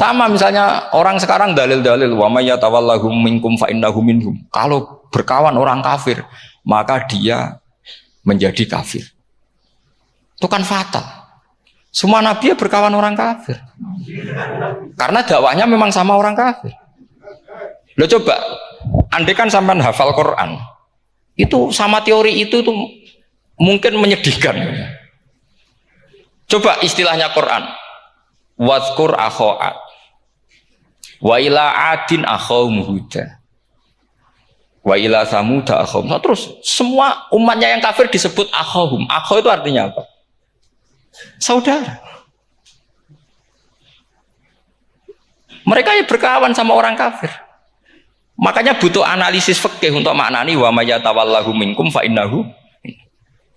Sama misalnya orang sekarang dalil-dalil wa may yatawallahum minkum fa innahu minhum. Kalau berkawan orang kafir, maka dia menjadi kafir. Itu kan fatal. Semua nabi ya berkawan orang kafir. Karena dakwahnya memang sama orang kafir. Lo coba, andai kan sampean hafal Quran, itu sama teori itu tuh mungkin menyedihkan. Coba istilahnya Quran. Wadhkur akho'at wa ila adin akhawum huda wa ila samuda akhawum. Terus semua umatnya yang kafir disebut akhawum. Akhaw itu artinya apa? Saudara. Mereka ya berkawan sama orang kafir. Makanya butuh analisis fikih untuk maknani wa may yatawallahu minkum fa innahu.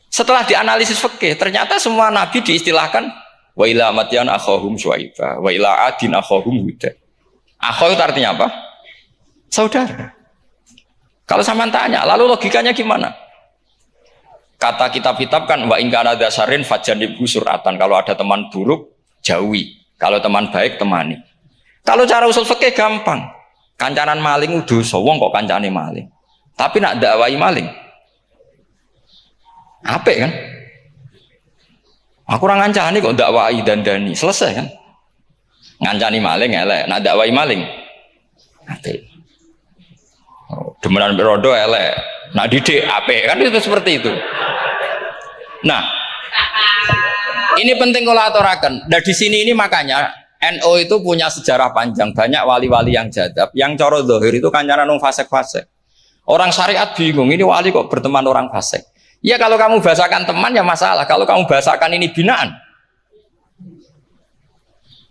Setelah dianalisis fikih, ternyata semua nabi diistilahkan wa ila madyan akhahum syuaiba wa ila adin akhahum huda. Akhaw itu artinya apa? Saudara. Kalau sampean tanya, lalu logikanya gimana? Kata kitab-kitab kan wa in kana dasarin fajanib suratan. Kalau ada teman buruk, jauhi. Kalau teman baik, temani. Kalau cara usul fikih gampang. Kancanan maling dosa, wong kok kancane maling. Tapi nak dakwai maling. Apik kan? Aku orang ngancani kok dakwai dandani, selesai kan? Ngancani maling elek, nak dakwai maling. Apik. Demenan berodo elek, nak didik apik kan, itu seperti itu. Nah, ini penting kalau aturaken. Nah di sini ini makanya NU itu punya sejarah panjang, banyak wali-wali yang jadab, yang coro dohir itu kancanan wong fasik-fasik. Orang syariat bingung, ini wali kok berteman orang fasik. Ya kalau kamu bahasakan teman ya masalah, kalau kamu bahasakan ini binaan.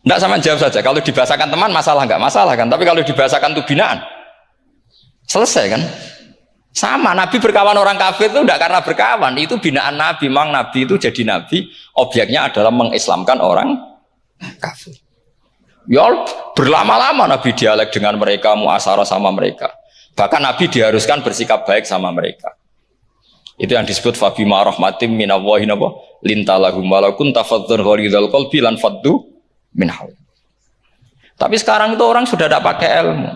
Enggak, sama jawab saja, kalau dibahasakan teman masalah enggak masalah kan, tapi kalau dibahasakan itu binaan, selesai kan? Sama, Nabi berkawan orang kafir itu enggak karena berkawan, itu binaan Nabi. Memang Nabi itu jadi Nabi, objeknya adalah mengislamkan orang kafir. Ya berlama-lama Nabi dialek dengan mereka, muasyarah sama mereka. Bahkan Nabi diharuskan bersikap baik sama mereka. Itu yang disebut fabima rahmatim minallahi lintalahum walau kunta fadhdhan ghalidhal qalbi lan faddu min hawlik. Tapi sekarang itu orang sudah tidak pakai ilmu.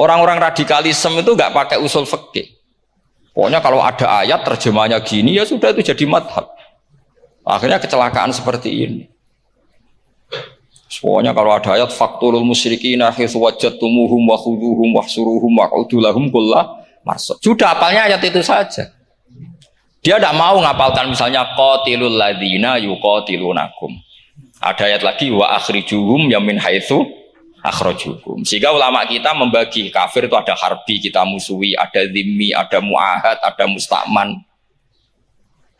Orang-orang radikalisme itu enggak pakai usul fikih. Pokoknya kalau ada ayat terjemahnya gini ya sudah itu jadi madhab. Akhirnya kecelakaan seperti ini. Pokoknya kalau ada ayat faqtulul musyrikina haitsu wajadtumuhum wa khuduhum wahsuruhum waq'udu lahum kullah marsad. Sudah hafalnya ayat itu saja. Dia tidak mau ngapalkan misalnya qatilul ladzina yuqatilunakum. Ada ayat lagi wa akhrijuhum yamin haitsu akhrajukum. Sehingga ulama kita membagi kafir itu ada harbi, kita musuhi, ada dhimmi, ada muahad, ada musta'man.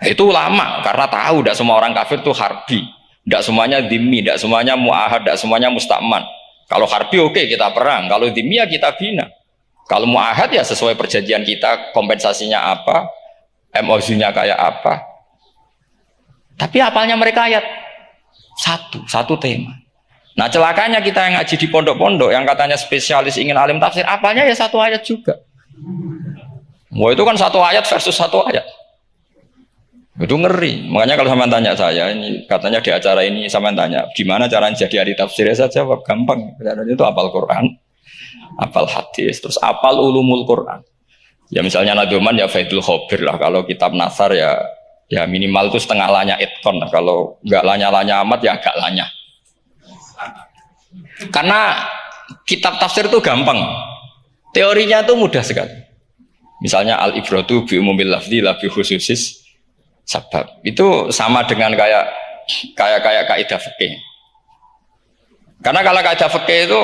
Itu ulama karena tahu tidak semua orang kafir itu harbi. Tidak semuanya dhimmi, tidak semuanya mu'ahad, tidak semuanya musta'man. Kalau harbi oke, kita perang, kalau dhimmi ya kita bina. Kalau mu'ahad ya sesuai perjanjian kita, kompensasinya apa, MOU-nya kayak apa. Tapi apalnya mereka ayat satu tema. Nah celakanya kita yang ngaji di pondok-pondok, yang katanya spesialis ingin alim tafsir, apalnya ya satu ayat juga. Wah itu kan satu ayat versus satu ayat. Itu ngeri. Makanya kalau sama tanya saya, ini katanya di acara ini sama tanya, gimana caranya jadi ahli tafsir? Saya jawab gampang. Caranya itu hafal Quran, hafal hadis, terus hafal ulumul Quran. Ya misalnya Nadoman ya Faidul Khobir lah. Kalau kitab Nasar ya minimal itu setengah lanya itkon lah. Kalau nggak lanya-lanya amat ya agak lanya. Karena kitab tafsir itu gampang. Teorinya itu mudah sekali. Misalnya al-ibratu bi umumil lafzi la bi khususis sebab. Itu sama dengan kayak kaidah fikih. Karena kalau kaidah fikih itu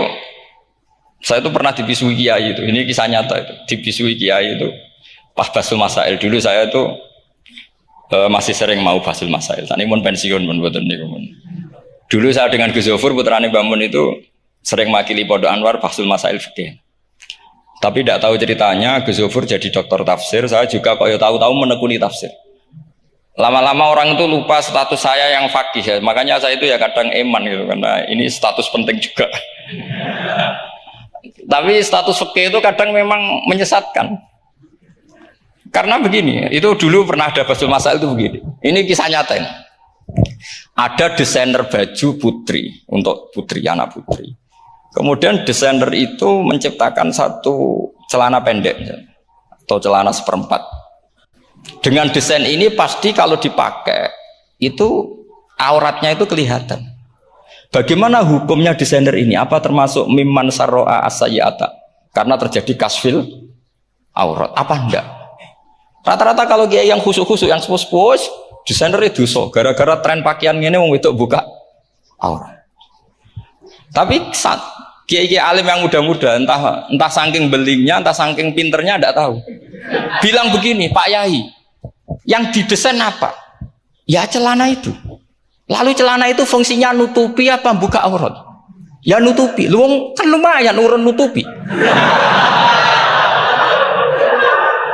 saya itu pernah dibisui kiai itu. Ini kisah nyata itu. Dibisui kiai itu pas basul masail dulu saya itu masih sering mau basul masail. Tadi pun pensiun pun buatan niku. Dulu saya dengan Gus Zofur putrane Mbah Mun itu sering makili Pondok Anwar basul masail fikih. Tapi tidak tahu ceritanya Gus Zofur jadi dokter tafsir. Saya juga kok ya tahu-tahu menekuni tafsir. Lama-lama orang itu lupa status saya yang fakih ya. Makanya saya itu ya kadang eman gitu karena ini status penting juga. Tapi status fikih itu kadang memang menyesatkan. Karena begini, itu dulu pernah ada basul masail itu begini. Ini kisah nyata ini. Ada desainer baju putri untuk putri, anak putri. Kemudian desainer itu menciptakan satu celana pendek atau celana seperempat. Dengan desain ini pasti kalau dipakai itu auratnya itu kelihatan. Bagaimana hukumnya desainer ini? Apa termasuk mimman sarro'a as-sayyi'ata? Karena terjadi kasfil aurat. Apa enggak? Rata-rata kalau kiai yang khusuk-khusuk, yang sepuh-sepuh, desainer itu dosa. Gara-gara tren pakaian ini wong wedok buka aurat. Tapi saat kiai-kiai alim yang muda-muda, entah saking belingnya, entah saking pinternya, enggak tahu. Bilang begini, Pak Yai, yang didesain apa? Ya celana itu. Lalu celana itu fungsinya nutupi apa buka aurat? Ya nutupi. Lu kan lumayan urun nutupi.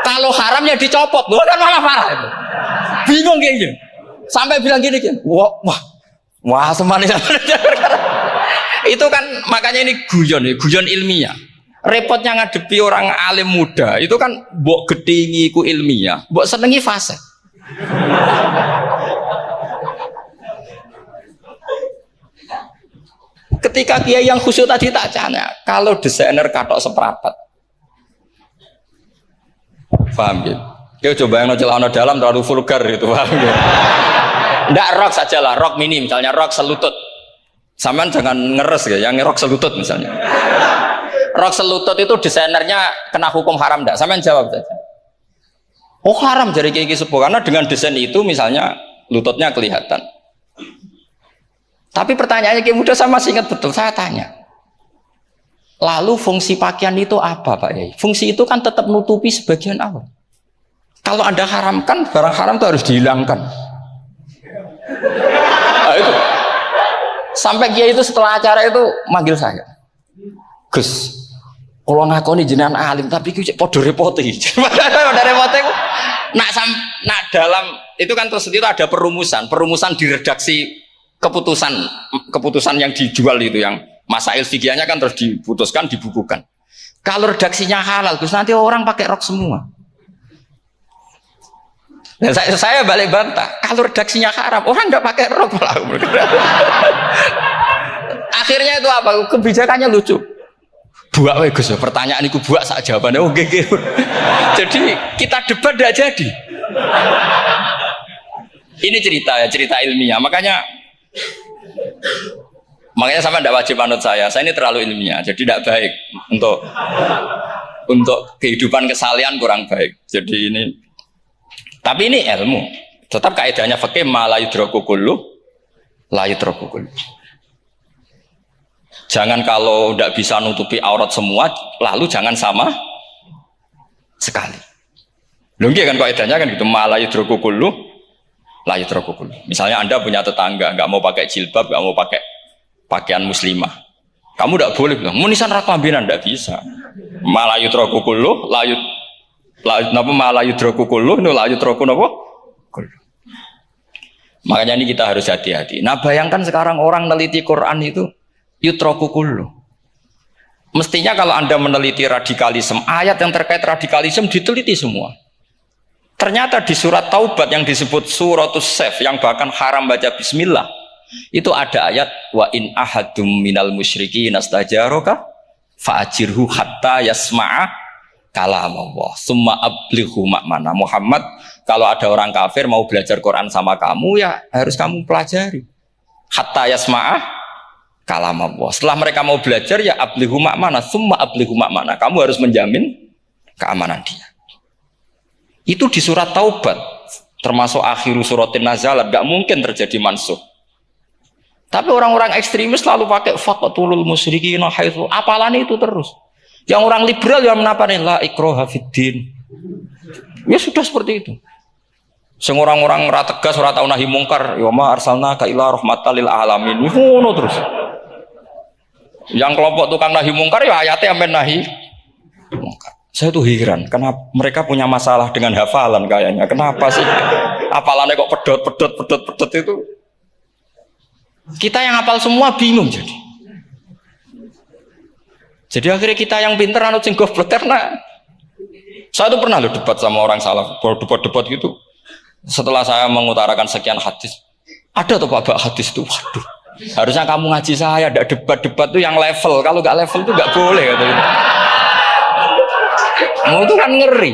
Kalau haramnya dicopot, lu kan malah parah itu. Bingung kayaknya. Sampai bilang gini kan, wah semani. Itu kan makanya ini guyon ilmiah. Repotnya ngadepi orang alim muda, itu kan mbok gedhingi ku ilmiah, mbok senengi fase. Ketika kiai yang khusyuk tadi tak tanya, kalau desainer katok seperapat, paham gitu? Kau coba yang celana dalam terlalu vulgar gitu, paham gitu? Nggak rok saja lah, rok mini misalnya, rok selutut. Saman jangan ngeres ya, yang rok selutut misalnya. Rok selutut itu desainernya kena hukum haram nggak? Saman jawab saja. Oh haram jadi kiai sepuh karena dengan desain itu misalnya lututnya kelihatan. Tapi pertanyaannya kayak muda saya masih ingat betul, saya tanya. Lalu fungsi pakaian itu apa Pak Yai? Fungsi itu kan tetap nutupi sebagian awal. Kalau Anda haramkan, barang haram itu harus dihilangkan. Nah, itu. Sampai Kiai itu setelah acara itu manggil saya. Gus, kalau ngakoni jenengan alim, tapi kiai podo repote. Podo repote nak dalam itu kan terus itu ada perumusan di redaksi keputusan yang dijual itu yang masail fikihnya kan terus diputuskan dibukukan. Kalau redaksinya halal, Gus nanti orang pakai rok semua. Dan saya balik bantah, kalau redaksinya haram, orang nggak pakai rok malah. Akhirnya itu apa? Kebijakannya lucu. Buak we Gus, pertanyaan itu buak sak jawabannya oke. Jadi kita debat tidak jadi. Ini cerita ilmiah. Makanya sama tidak wajib manut saya ini terlalu ilmiah, jadi tidak baik untuk kehidupan kesalian kurang baik. Jadi ini, tapi ini ilmu. Tetap kaidahnya fikih ma la yudraku kullu la yudraku kullu. Jangan kalau tidak bisa nutupi aurat semua, lalu jangan sama sekali. Lungki kan kaidahnya kan gitu, ma la yudraku kullu la yudraku kullu. Misalnya Anda punya tetangga nggak mau pakai jilbab, nggak mau pakai pakaian muslimah, kamu tidak boleh bilang munisan raklambinan, tidak bisa. Malayu trokukulu, malayu trokukulu, nulayu trokunopo. Makanya ini kita harus hati-hati. Nah bayangkan sekarang orang meneliti Quran itu yutrokukulu. Mestinya kalau Anda meneliti radikalisme, ayat yang terkait radikalisme diteliti semua. Ternyata di surat Taubat yang disebut suratus Saf yang bahkan haram baca bismillah, itu ada ayat wa in ahadum minal musyrikin nastajaraka fa'ajirhu hatta yasma'a kalam Allah summa ablighu ma'mana. Muhammad, kalau ada orang kafir mau belajar Quran sama kamu, ya harus kamu pelajari hatta yasma'a kalam Allah. Setelah mereka mau belajar, ya ablighu ma'mana summa ablighu ma'mana, kamu harus menjamin keamanan dia. Itu di surat Taubat, termasuk akhiru suratin nazalat, gak mungkin terjadi mansuh. Tapi orang-orang ekstremis selalu pakai faqatulul musyrikin haitsu, apalannya itu terus. Yang orang liberal yang menaparin la ikraha fiddin. Ya sudah seperti itu. Sing orang-orang ora tegas, ora tau nahi mungkar, ya ma arsalnaka ila rahmatal lil alamin. Ngono terus. Yang kelompok tukang nahi mungkar ya ayatnya amben nahi mungkar. Saya tuh heran, kenapa mereka punya masalah dengan hafalan kayaknya. Kenapa sih hafalannya kok pedot itu? Kita yang hafal semua bingung jadi. Jadi akhirnya kita yang pinter anut sing goblok karena saya tuh pernah debat sama orang salaf, debat gitu. Setelah saya mengutarakan sekian hadis, ada tuh Pak hadis itu, waduh, Harusnya kamu ngaji saya, ada debat-debat tuh yang level. Kalau nggak level tuh nggak boleh. Mau itu kan ngeri.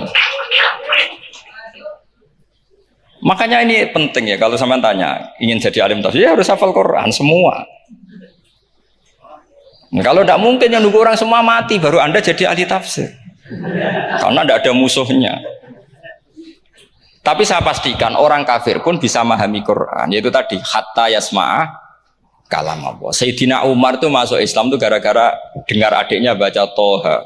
Makanya ini penting ya, kalau sampean tanya ingin jadi alim tafsir ya harus hafal Quran semua. Nah, kalau tidak mungkin yang nunggu orang semua mati baru Anda jadi ahli tafsir. Karena tidak ada musuhnya. Tapi saya pastikan orang kafir pun bisa memahami Quran, yaitu tadi hatta yasma'ah kalam Allah. Sayyidina Umar tuh masuk Islam tuh gara-gara dengar adiknya baca Toha.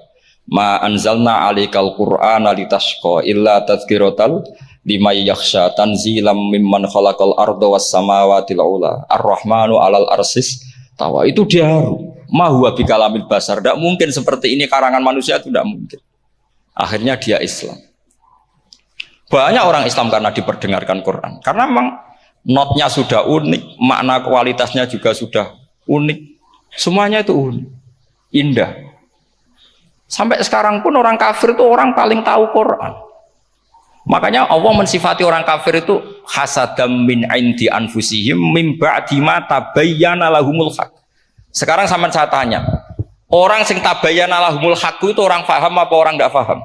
Ma anzalna alikal Qur'ana litashqa illa tadhkiratal liman yakhsha tanzilam mimman khalaqal arda was samawati ula ar-rahmanu alal arsis tawa. Itu dia ma huwa bikalamil basar. Tidak mungkin seperti ini karangan manusia, itu tidak mungkin. Akhirnya dia Islam. Banyak orang Islam karena diperdengarkan Quran. Karena memang notnya sudah unik, makna kualitasnya juga sudah unik. Semuanya itu unik, indah. Sampai sekarang pun orang kafir itu orang paling tahu Quran. Makanya Allah mensifati orang kafir itu hasadam min indi anfusihim mim ba'di ma tabayyana lahumul haq. Sekarang sama saya tanya, orang sing tabayyana lahumul haq itu orang paham apa orang tidak paham?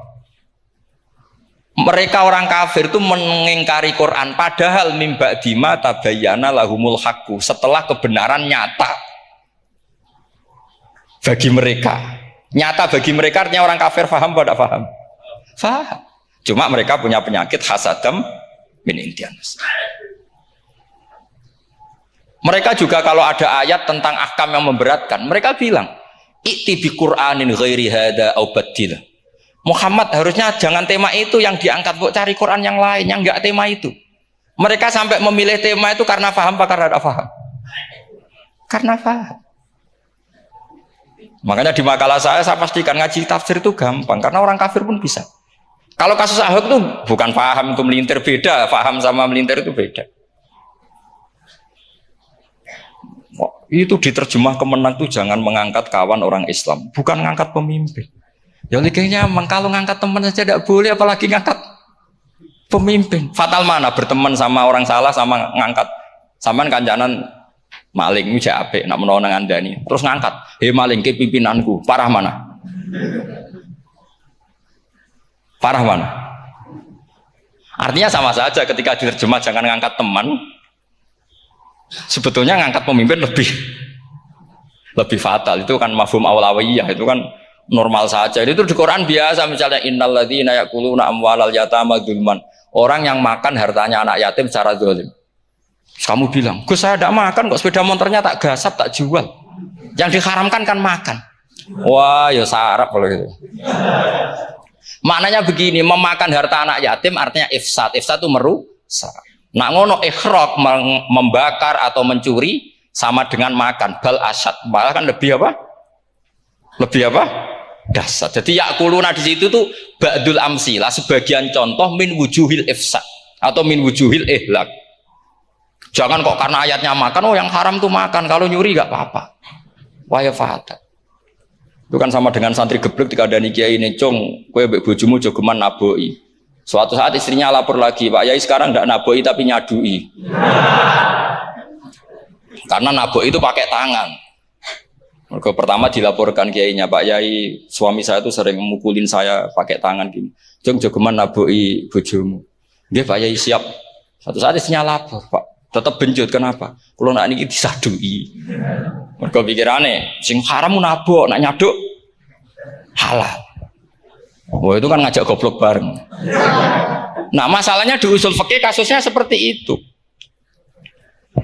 Mereka orang kafir itu mengingkari Quran padahal mim ba'di ma tabayyana lahumul haq, setelah kebenaran nyata bagi mereka. Nyata bagi mereka artinya orang kafir paham atau tidak paham? Paham. Cuma mereka punya penyakit hasadam min indian. Mereka juga kalau ada ayat tentang ahkam yang memberatkan, mereka bilang, "I'ti bi Qur'anin ghairi hada au badil." Muhammad harusnya jangan tema itu yang diangkat, buat cari Quran yang lain yang enggak tema itu. Mereka sampai memilih tema itu karena paham apa karena tidak paham? Karena paham. Makanya di makalah saya pastikan ngaji tafsir itu gampang karena orang kafir pun bisa. Kalau kasus Ahok itu bukan paham itu melintir, beda. Paham sama melintir itu beda. Itu diterjemah kemenang itu jangan mengangkat kawan orang Islam, bukan mengangkat pemimpin. Ya kayaknya kalau ngangkat teman saja tidak boleh, apalagi ngangkat pemimpin. Fatal mana berteman sama orang salah sama ngangkat. Saman kancanan maling itu apik, nak menolong ngandani. Terus ngangkat, "Hei maling ke pimpinanku." Parah mana? Parah mana? Artinya sama saja ketika diterjemah jangan ngangkat teman. Sebetulnya ngangkat pemimpin lebih fatal. Itu kan mafhum awlawiyah, itu kan normal saja. Itu di Quran biasa, misalnya innalladzina ya'kuluna amwalal yatama dzulman. Orang yang makan hartanya anak yatim secara zalim. Kamu bilang, "Gus, saya tidak makan kok, sepeda motornya tak gasap, tak jual." Yang diharamkan kan makan. Wah, ya sarap kalau gitu. Maknanya begini, memakan harta anak yatim artinya ifsad. Ifsad itu merusak. Nak ngono ikhraq, membakar atau mencuri sama dengan makan. Bal asad, malah kan lebih apa? Lebih apa? Dasar. Jadi yakuluna di situ tuh ba'dul amsilah, sebagian contoh min wujuhil ifsad atau min wujuhil ihlak. Jangan kok karena ayatnya makan, oh yang haram tuh makan, kalau nyuri gak apa-apa. Wah ya fatal. Itu kan sama dengan santri geblek ketika ada kiai ini, "Cung, kowe mbek bojomu jogeman naboi." Suatu saat istrinya lapor lagi, "Pak Yai sekarang ndak naboi tapi nyadui." Karena naboi itu pakai tangan. Mereka pertama dilaporkan kiainya, "Pak Yai, suami saya itu sering memukulin saya pakai tangan gini. Cung, jogeman naboi bojomu." "Nggih Pak Yai, siap." Suatu saat istrinya lapor, "Pak, tetap benjut, kenapa? Kalau nak ini disadui." Mereka pikirannya, sing haram nabok, nak nyaduk halal. Wah itu kan ngajak goblok bareng. Nah masalahnya di usul fikih kasusnya seperti itu.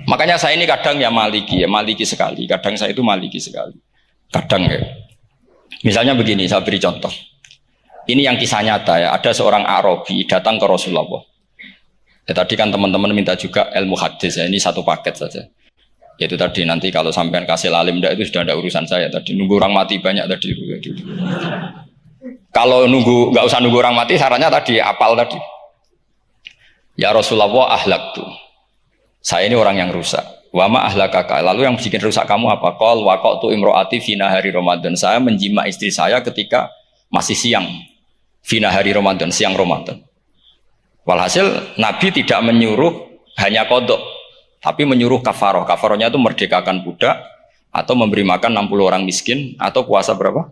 Makanya saya ini kadang ya maliki sekali. Kadang saya itu maliki sekali. Kadang ya. Misalnya begini, saya beri contoh. Ini yang kisah nyata ya. Ada seorang Arabi datang ke Rasulullah. Ya, tadi kan teman-teman minta juga ilmu hadis ya. Ini satu paket saja. Yaitu tadi nanti kalau sampean kasih lalim itu sudah ada urusan saya. Tadi nunggu orang mati banyak tadi. Kalau nggak usah nunggu orang mati, sarannya tadi apal tadi. Ya Rasulullah ahlak tuh. Saya ini orang yang rusak. Wama ahlakaka. Lalu yang bikin rusak kamu apa? Qol waqatu imroati fina hari Ramadan. Saya menjima istri saya ketika masih siang. Fina hari Ramadan, siang Ramadan. Walhasil Nabi tidak menyuruh hanya kodok. tapi menyuruh kafaroh. Kafarohnya itu merdekakan budak atau memberi makan 60 orang miskin atau puasa berapa?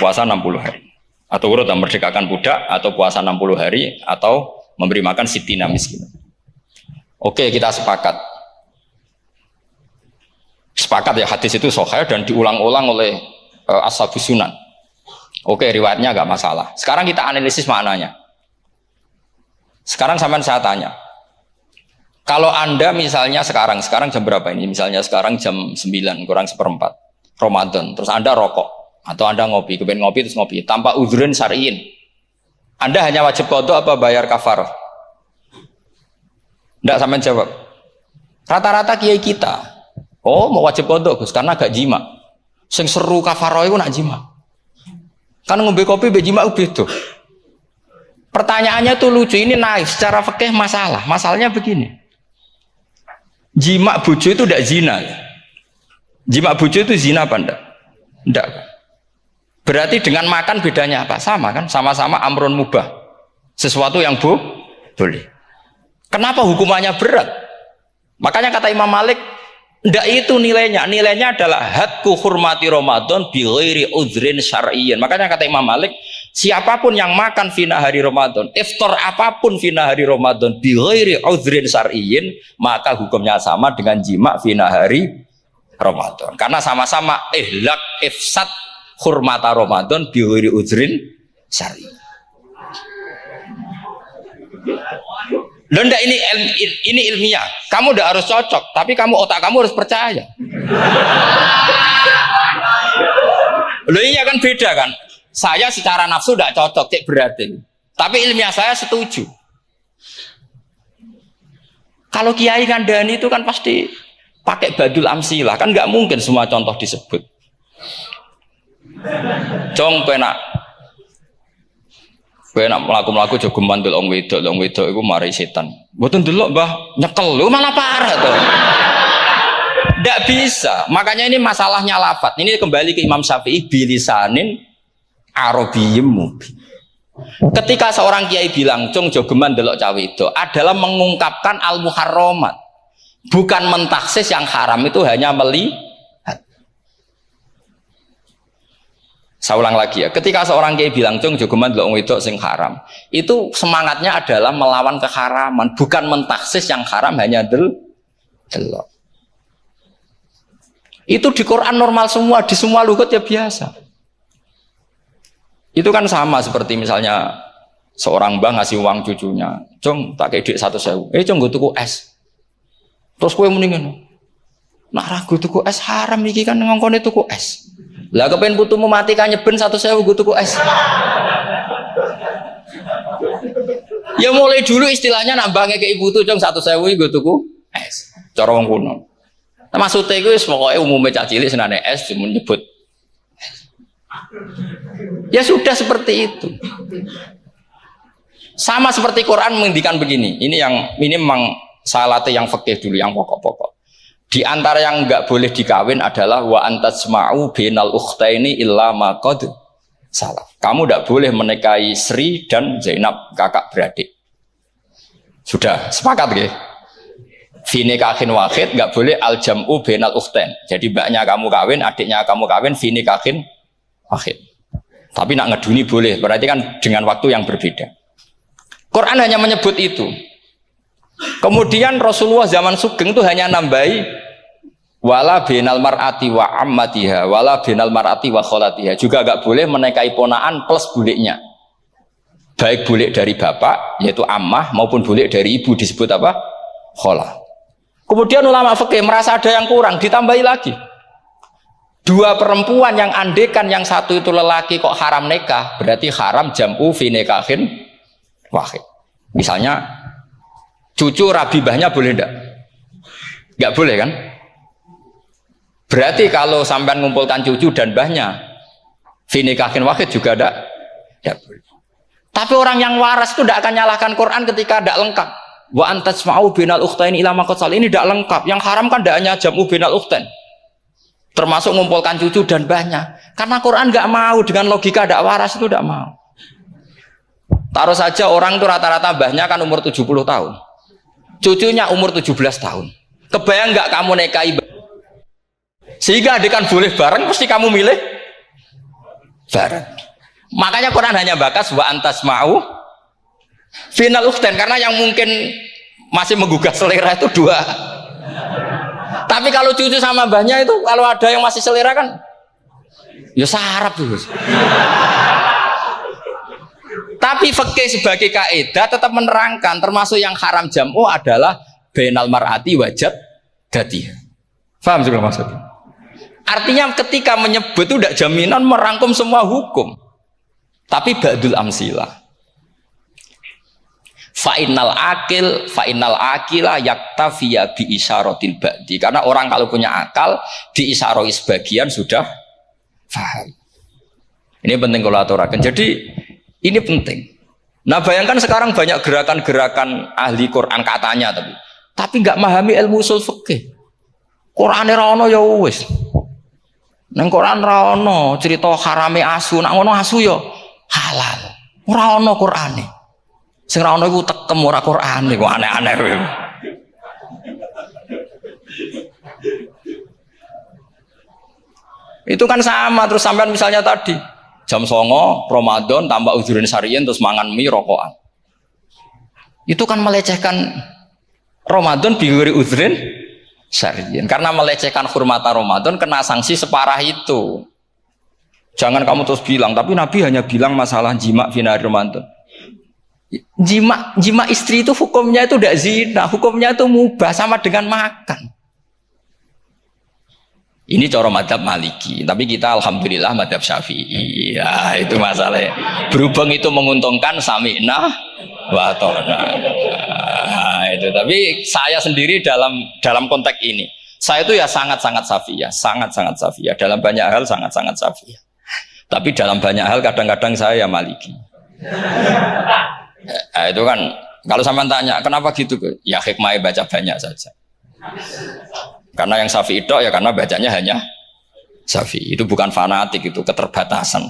Puasa 60 hari. Atau urut merdekakan budak atau puasa 60 hari atau memberi makan sitina miskin. Oke, kita sepakat. Sepakat ya, hadis itu sahih dan diulang-ulang oleh Ashabus Sunan. Oke, riwayatnya enggak masalah. Sekarang kita analisis maknanya. Sekarang sampean saya tanya. Kalau Anda misalnya sekarang jam berapa ini? Misalnya sekarang jam 9 kurang seperempat Ramadan, terus Anda rokok atau Anda ngopi, kepengen ngopi terus ngopi tanpa udhrin syar'iin. Anda hanya wajib qadha apa bayar kafarah? Enggak, sampean jawab. Rata-rata kiai kita, oh mau wajib qadha Gus karena gak jima. Sing seru kafarah itu nak jima. Kan ngombe kopi be jima beda. Pertanyaannya tuh lucu, ini naif secara fikih masalah. Masalahnya begini. Jima bojo itu tidak zina. Jima bojo itu zina apa enggak? Enggak. Berarti dengan makan bedanya apa? Sama kan? Sama-sama amrun mubah. Sesuatu yang boleh. Kenapa hukumannya berat? Makanya kata Imam Malik, enggak itu nilainya. Nilainya adalah hadku hurmati Ramadan bi ghairi udhrin syar'iyyin. Makanya kata Imam Malik, siapapun yang makan fina hari Ramadan, iftar apapun fina hari Ramadan bi ghairi udhrin syar'iyyin, maka hukumnya sama dengan jima fina hari Ramadan. Karena sama-sama ihlak ifsad hurmata Ramadan bi ghairi udhrin syar'iyyin. Loh enggak, ini ilmiah. Kamu udah harus cocok, tapi otak kamu harus percaya. Loh iya kan beda kan? Saya secara nafsu tidak cocok, cek berarti. Tapi ilmiah saya setuju. Kalau Kiai Kandani itu kan pasti pakai badul amsilah, kan nggak mungkin semua contoh disebut. Cong penak melaku jogo mandul wong wedok iku mari setan. Mboten delok Mbah, nyekel lho malah parah to. Ndak bisa. Makanya ini masalahnya lafaz. Ini kembali ke Imam Syafi'i bilisanin arabiyyim mubin. Ketika seorang kiai bilang cung jogeman delok cawe itu adalah mengungkapkan al-muharramat. Bukan mentaksis yang haram itu hanya melihat. Saya ulang lagi ya, ketika seorang kiai bilang cung jogeman delok wedok sing haram, itu semangatnya adalah melawan keharaman, bukan mentaksis yang haram hanya delok. Itu di Quran normal semua, di semua lugat ya biasa. Itu kan sama seperti misalnya seorang mbah ngasih uang cucunya, cung tak kayak duit 100.000, cung gue tuku es. Terus kue mendingan, nak ragu tuku es haram iki kan ngongkone tuku es. Lah kepen putumu mati kan nyeben 100.000 gue tuku es. Ya mulai dulu istilahnya nambahnya ke ibu tuh cung 100.000 gue tuku es. Cara wong kuno. Nah, maksudnya itu pokoknya umumnya cah cilik senane es cuma nyebut. Ya sudah seperti itu. Sama seperti Quran menghentikan begini. Ini memang salate yang fikih dulu, yang pokok-pokok. Di antara yang enggak boleh dikawin adalah wa antasma'u bainal ukhtaini illa ma qad salaf. Kamu enggak boleh menikahi Sri dan Zainab, kakak beradik. Sudah sepakat nggih? Fi nikahin wahid enggak boleh al jam'u bainal ukhtain. Jadi mbaknya kamu kawin, adiknya kamu kawin fi nikahin wahid. Tapi nak ngeduni boleh, berarti kan dengan waktu yang berbeda. Quran hanya menyebut itu. Kemudian Rasulullah zaman Sugeng itu hanya nambahi wala binal mar'ati wa ammatiha wala binal mar'ati wa kholatiha. Juga agak boleh menikahi ponaan plus buliknya. Baik bulik dari bapak yaitu ammah maupun bulik dari ibu disebut apa? Kholah. Kemudian ulama fikih merasa ada yang kurang, ditambahi lagi. Dua perempuan yang andekan yang satu itu lelaki kok haram nikah, berarti haram jam'u fi nikahin wahid. Misalnya cucu rabibahnya boleh enggak? Enggak boleh kan? Berarti kalau sampai mengumpulkan cucu dan mbahnya fi nikahin wahid juga enggak boleh. Tapi orang yang waras itu tidak akan nyalahkan Quran ketika tidak lengkap. Wa antasma'u bainal ukhtain ila ma qad sal, ini tidak lengkap. Yang haram kan tidak hanya jam'u bainal ukhtain. Termasuk mengumpulkan cucu dan mbahnya. Karena Quran enggak mau dengan logika tidak waras itu tidak mau. Taruh saja orang itu rata-rata mbahnya kan umur 70 tahun. Cucunya umur 17 tahun. Kebayang nggak kamu nikahi sehingga adegan boleh bareng, mesti kamu milih bareng. Makanya Quran hanya bakas wa antas mau final ukhten, karena yang mungkin masih menggugah selera itu dua. Tapi kalau cucu sama mbahnya itu, kalau ada yang masih selera kan ya sarap tuh. Tapi fikih sebagai kaidah tetap menerangkan termasuk yang haram jam'u adalah bainal mar'ati wajad dati. Paham juga maksudnya? Artinya ketika menyebut itu tidak jaminan merangkum semua hukum. Tapi ba'dul amsilah. Fa'innal akila yaktafiya bi isyaratil ba'di. Karena orang kalau punya akal diisyaroi sebagian sudah paham. Ini penting kalau aturakan. Jadi ini penting. Nah bayangkan sekarang banyak gerakan-gerakan ahli Quran katanya tapi nggak memahami ilmu usul fikih. Qur'ane ra ono ya wis. Nang Quran ra ono cerita harame asu, nak ngono asu ya halal. Ora ono Qur'ane. Sing ra ono iku tekem ora Qur'ane, kok aneh-aneh kowe. Itu kan sama terus sampean misalnya tadi jam 09.00 Ramadan tambah uzurin syariyin terus mangan mie rokokan. Itu kan melecehkan Ramadan biguri uzurin syariyin. Karena melecehkan hurmata Ramadan kena sanksi separah itu. Jangan kamu terus bilang, tapi Nabi hanya bilang masalah jima fi nahar Ramadan. Jima istri itu hukumnya itu tidak zina, hukumnya itu mubah sama dengan makan. Ini cara madzhab Maliki, tapi kita alhamdulillah madzhab Syafi'i. Ya, itu masalahnya. Berhubung itu menguntungkan sami'na wa ata'na. Nah, itu. Tapi saya sendiri dalam konteks ini, saya itu ya sangat-sangat Syafi'iyah, sangat-sangat Syafi'iyah. Dalam banyak hal sangat-sangat Syafi'iyah. Tapi dalam banyak hal kadang-kadang saya ya Maliki. Nah, itu kan kalau sampean tanya kenapa gitu, ya hikmahnya baca banyak saja. Karena yang Syafi'i itu ya karena bacanya hanya Syafi'i. Itu bukan fanatik, itu keterbatasan.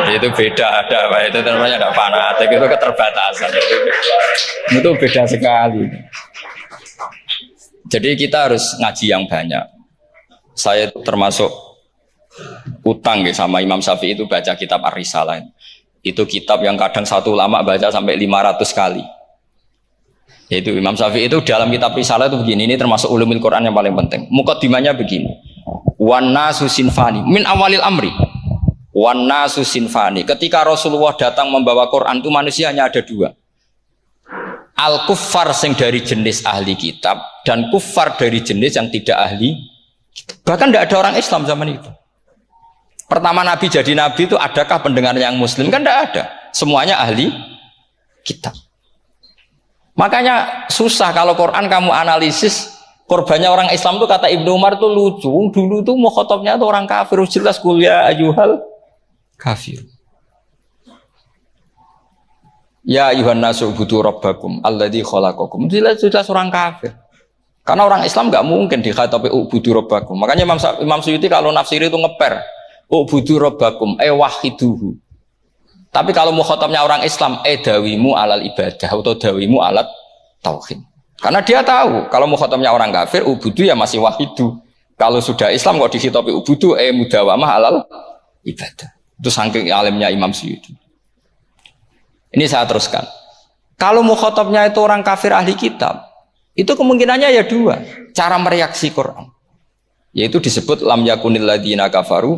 Itu beda, ada apa itu namanya ada fanatik, itu keterbatasan. Itu beda sekali. Jadi kita harus ngaji yang banyak. Saya termasuk utang ya, sama Imam Syafi'i itu baca kitab Ar-Risalah. Itu kitab yang kadang satu ulama baca sampai 500 kali. Yaitu Imam Syafi'i itu dalam kitab Risalah itu begini, ini termasuk ulumul Quran yang paling penting. Muqaddimahnya begini. Wan nasu sinfani min awalil amri. Wan nasu sinfani. Ketika Rasulullah datang membawa Quran itu manusia hanya ada dua. Al kuffar sing dari jenis ahli kitab dan kuffar dari jenis yang tidak ahli kitab. Bahkan tidak ada orang Islam zaman itu. Pertama Nabi jadi Nabi itu adakah pendengar yang Muslim? Kan tidak ada. Semuanya ahli kitab. Makanya susah kalau Quran kamu analisis korbannya orang Islam tuh, kata Ibnu Umar tuh lucu. Dulu tuh mukhotobnya tuh orang kafir, jelas kuliah ayuhal kafir. Ya ayuhan nasu budu rabbakum alladzi khalaqakum. Jelas orang kafir. Karena orang Islam nggak mungkin dikhatabi ubudu rabbakum. Makanya Imam Suyuti kalau nafsiri itu ngeper ubudu rabbakum wahiduhu. Tapi kalau mukhatabnya orang Islam, dawimu alal ibadah atau dawimu alat tauhid. Karena dia tahu kalau mukhatabnya orang kafir, ubudu ya masih wahidu. Kalau sudah Islam kok dikhitabi ubudu, mudawamah alal ibadah. Itu saking alimnya Imam Suyuti. Ini saya teruskan. Kalau mukhatabnya itu orang kafir ahli kitab, itu kemungkinannya ya dua. Cara mereaksi Quran. Yaitu disebut lam yakunil ladina kafaru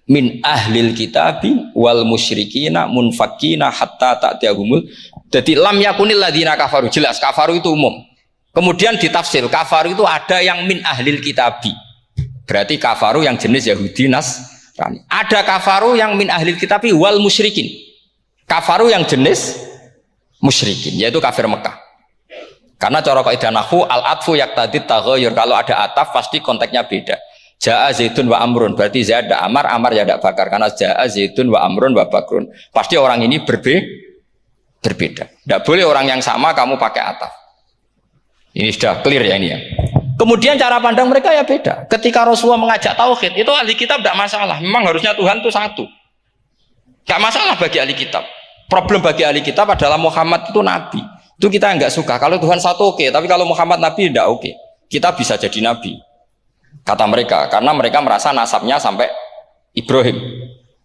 min ahlil kitabi wal musyrikina munfakina hatta ta'tiyahumul. Jadi lam yakunil ladina kafaru, jelas kafaru itu umum. Kemudian ditafsir kafaru itu ada yang min ahlil kitabi, berarti kafaru yang jenis Yahudi Nasrani. Ada kafaru yang min ahlil kitabi wal musyrikin, kafaru yang jenis musyrikin, yaitu kafir Mekah. Karena cara kaidah nahwu al-atfu yaqtadi taghayyur, kalau ada ataf pasti konteksnya beda. Ja'a Zaidun wa Amrun, berarti Zaid ada Amar, Amar ya ada Bakar. Karena Ja'a Zaidun wa Amrun wa Bakrun, pasti orang ini berbeda. Tidak boleh orang yang sama kamu pakai ataf. Ini sudah clear ya ini ya. Kemudian cara pandang mereka ya beda. Ketika Rasulullah mengajak tauhid, itu ahli kitab tidak masalah. Memang harusnya Tuhan itu satu. Tidak masalah bagi ahli kitab. Problem bagi ahli kitab adalah Muhammad itu nabi. Itu kita nggak suka. Kalau Tuhan satu oke, tapi kalau Muhammad Nabi tidak oke. Kita bisa jadi Nabi. Kata mereka, karena mereka merasa nasabnya sampai Ibrahim.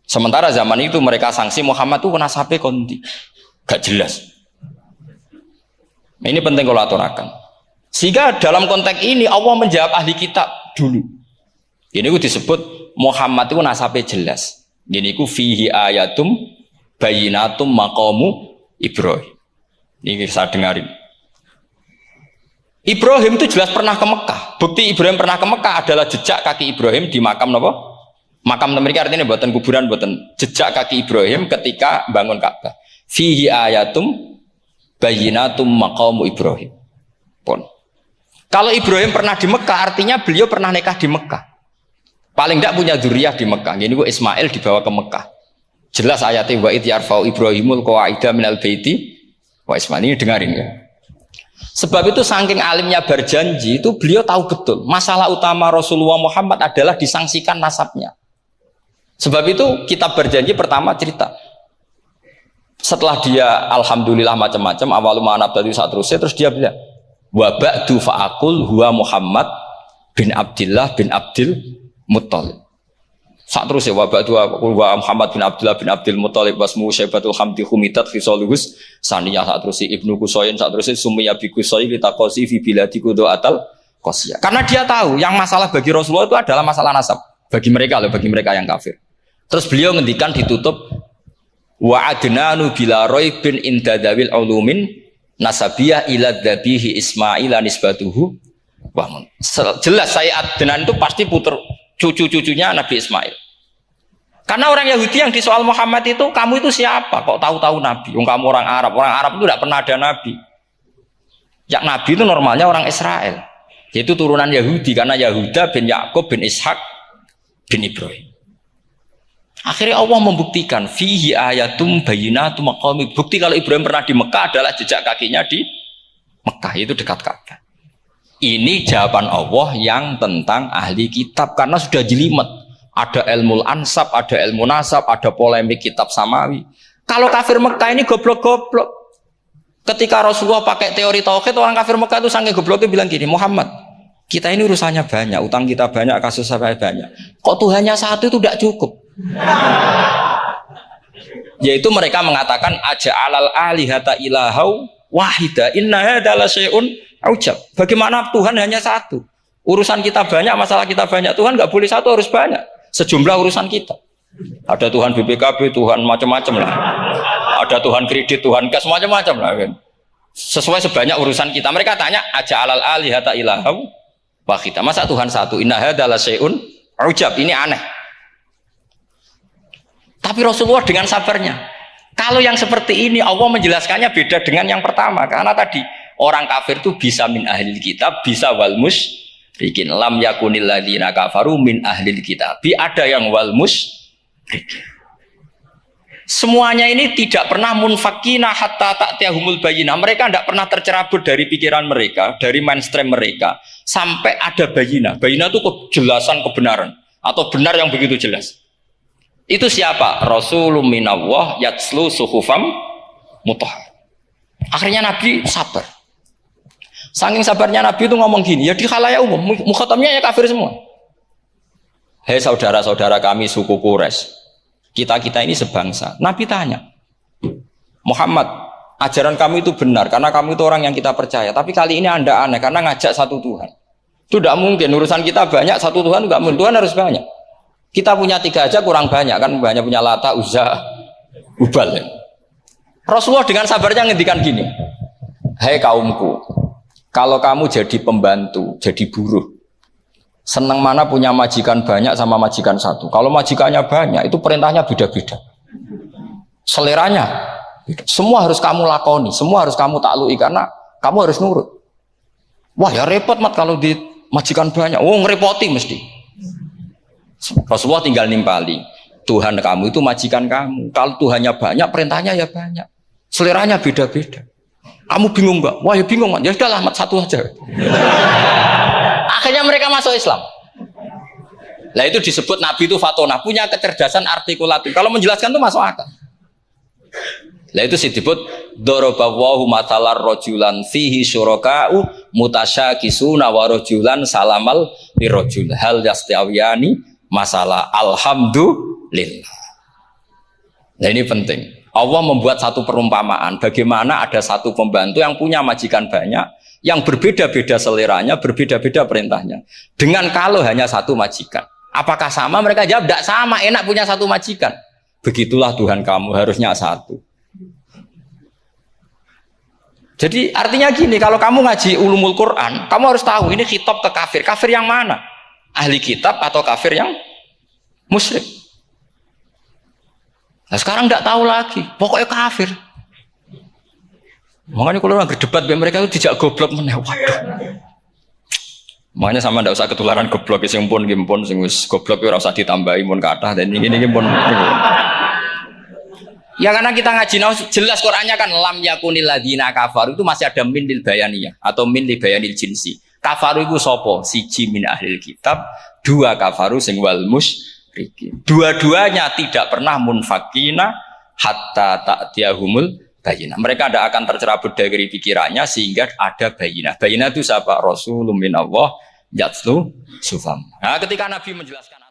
Sementara zaman itu mereka sanksi Muhammad itu nasabnya konti. Gak jelas. Nah, ini penting kalau aturakan. Sehingga dalam konteks ini Allah menjawab ahli kitab dulu. Ini itu disebut Muhammad itu nasabnya jelas. Ini itu fihi ayatum bayinatum maqamu Ibrahim. Ini saya dengarin. Ibrahim itu jelas pernah ke Mekah. Bukti Ibrahim pernah ke Mekah adalah jejak kaki Ibrahim di makam apa? Makam mereka artinya buatan kuburan, buatan jejak kaki Ibrahim ketika bangun Ka'bah. Fihi ayatum bayinatum maqamu Ibrahim. Pun. Kalau Ibrahim pernah di Mekah artinya beliau pernah nikah di Mekah. Paling tidak punya dzurriyyah di Mekah. Jadi Ismail dibawa ke Mekah. Jelas ayatnya wa id yarfa'u Ibrahimul qawaida minal baiti wa Ismail. Ini dengarin ya. Sebab itu saking alimnya berjanji itu beliau tahu betul masalah utama Rasulullah Muhammad adalah disangsikan nasabnya. Sebab itu kitab berjanji pertama cerita setelah dia alhamdulillah macam-macam awalul ma'anab tadi saat terus dia bilang wa ba'du fa'akul huwa Muhammad bin Abdillah bin Abdil Muttalib. Saat terus ya wa ba'du wa Muhammad bin Abdullah bin Abdil Muttalib wasmu syaibatul hamdi humidat khisaluhus saniyah. Saat terus Ibnu Qusayn, saat terus Sumiyya bi Qusayn litaqasi fi biladi qudu'atal qasiyah. Karena dia tahu yang masalah bagi Rasulullah itu adalah masalah nasab bagi mereka yang kafir. Terus beliau ngendikan ditutup wa adnanu bila raibin indadawil ulumin nasabiyah ila dhabihi Ismail nisbatuhu wa mun. Jelas saya Adnan itu pasti puter cucu-cucunya Nabi Ismail. Karena orang Yahudi yang disoal Muhammad itu, kamu itu siapa? Kok tahu-tahu Nabi? Kamu orang Arab. Orang Arab itu tidak pernah ada Nabi. Yang Nabi itu normalnya orang Israel. Yaitu turunan Yahudi. Karena Yahuda bin Yakub bin Ishak bin Ibrahim. Akhirnya Allah membuktikan. Fihi ayatum bayinatum maqami. Bukti kalau Ibrahim pernah di Mekah adalah jejak kakinya di Mekah. Itu dekat Ka'bah. Ini jawaban Allah yang tentang ahli kitab. Karena sudah jelimet. Ada ilmu ansab, ada ilmu nasab, ada polemik kitab samawi. Kalau kafir Mekah ini goblok-goblok. Ketika Rasulullah pakai teori tauhid, orang kafir Mekah itu sangat gobloknya bilang gini, Muhammad, kita ini urusannya banyak, utang kita banyak, kasus saya banyak. Kok Tuhannya satu itu tidak cukup? Yaitu mereka mengatakan aja'alal alihata ilahau wahida inna hadza la syai'un ujab. Bagaimana Tuhan hanya satu? Urusan kita banyak, masalah kita banyak. Tuhan nggak boleh satu, harus banyak. Sejumlah urusan kita. Ada Tuhan BPKB, Tuhan macam-macam lah. Ada Tuhan kredit, Tuhan kas macam-macam lah kan. Sesuai sebanyak urusan kita. Mereka tanya aja alal alihata ilahau wahida. Masa Tuhan satu? Inna hadza la syai'un ujab. Ini aneh. Tapi Rasulullah dengan sabarnya. Kalau yang seperti ini Allah menjelaskannya beda dengan yang pertama. Karena tadi orang kafir itu bisa min ahlil kitab, bisa wal bikin lam yakunil ladzina kafaru min ahlil kitabi, ada yang wal musyrikin. Semuanya ini tidak pernah munfakina hatta ta'tiyahumul bayyinah. Mereka tidak pernah tercerabut dari pikiran mereka, dari mainstream mereka sampai ada bayyinah. Bayyinah itu kejelasan kebenaran atau benar yang begitu jelas. Itu siapa? Rasulun minallah yatslu suhufam mutahhar. Akhirnya Nabi sabar. Saking sabarnya Nabi itu ngomong gini, ya di khalayak umum, mukhatamnya ya kafir semua. Hei saudara-saudara kami suku Quraisy, kita ini sebangsa. Nabi tanya, Muhammad, ajaran kami itu benar karena kamu itu orang yang kita percaya. Tapi kali ini Anda aneh karena ngajak satu Tuhan. Itu tidak mungkin. Urusan kita banyak, satu Tuhan enggak mungkin. Tuhan harus banyak. Kita punya 3 aja kurang banyak kan, banyak punya Lata, Uzza, Hubal. Ya. Rasulullah dengan sabarnya ngendikan gini, hei kaumku, kalau kamu jadi pembantu, jadi buruh, senang mana punya majikan banyak sama majikan satu. Kalau majikannya banyak, itu perintahnya beda-beda. Seleranya, semua harus kamu lakoni, semua harus kamu taklui karena kamu harus nurut. Wah ya repot mat kalau di majikan banyak. Oh ngerepoti mesti. Rasulullah tinggal nimpali. Tuhan kamu itu majikan kamu. Kalau Tuhannya banyak, perintahnya ya banyak. Seleranya beda-beda. Kamu bingung mbak? Wah ya bingung mat. Ya sudahlah mat satu aja. Akhirnya mereka masuk Islam. Nah itu disebut Nabi itu fatona, punya kecerdasan artikulatif. Kalau menjelaskan itu masuk akal. Lah itu disebut daraballahu mathalar rajulan fihi syuraka'u mutasyakisuna wa rajulan salamal lirajul hal yastawiyani masalah alhamdulillah. Nah ini penting. Allah membuat satu perumpamaan bagaimana ada satu pembantu yang punya majikan banyak yang berbeda-beda seleranya, berbeda-beda perintahnya. Dengan kalau hanya satu majikan. Apakah sama? Mereka jawab tidak sama, enak punya satu majikan. Begitulah Tuhan kamu harusnya satu. Jadi artinya gini, kalau kamu ngaji ulumul Quran, kamu harus tahu ini khitab ke kafir. Kafir yang mana? Ahli kitab atau kafir yang musyrik? Nah sekarang tidak tahu lagi, pokoknya kafir. Makanya kalau orang berdebat mereka itu tidak goblok meneh. Waduh. Makanya sama tidak usah ketularan goblok, sing pun sing wis goblok ora usah ditambahi mun kathah dan ini pun. Ya karena kita ngaji jelas Qur'annya kan lam yakunil ladzina kafaru itu masih ada min lil bayaniyah atau min li bayanil jinsi. Kafaru itu sapa? Siji min ahlil kitab, dua kafaru sing wal musyrikin. Dua-duanya tidak pernah munfakina hatta ta'tiyahumul bayinah. Mereka tidak akan tercerabut dari pikirannya sehingga ada bayinah. Bayinah itu siapa? Rasulun minallah yatlu sufam. Nah, ketika Nabi menjelaskan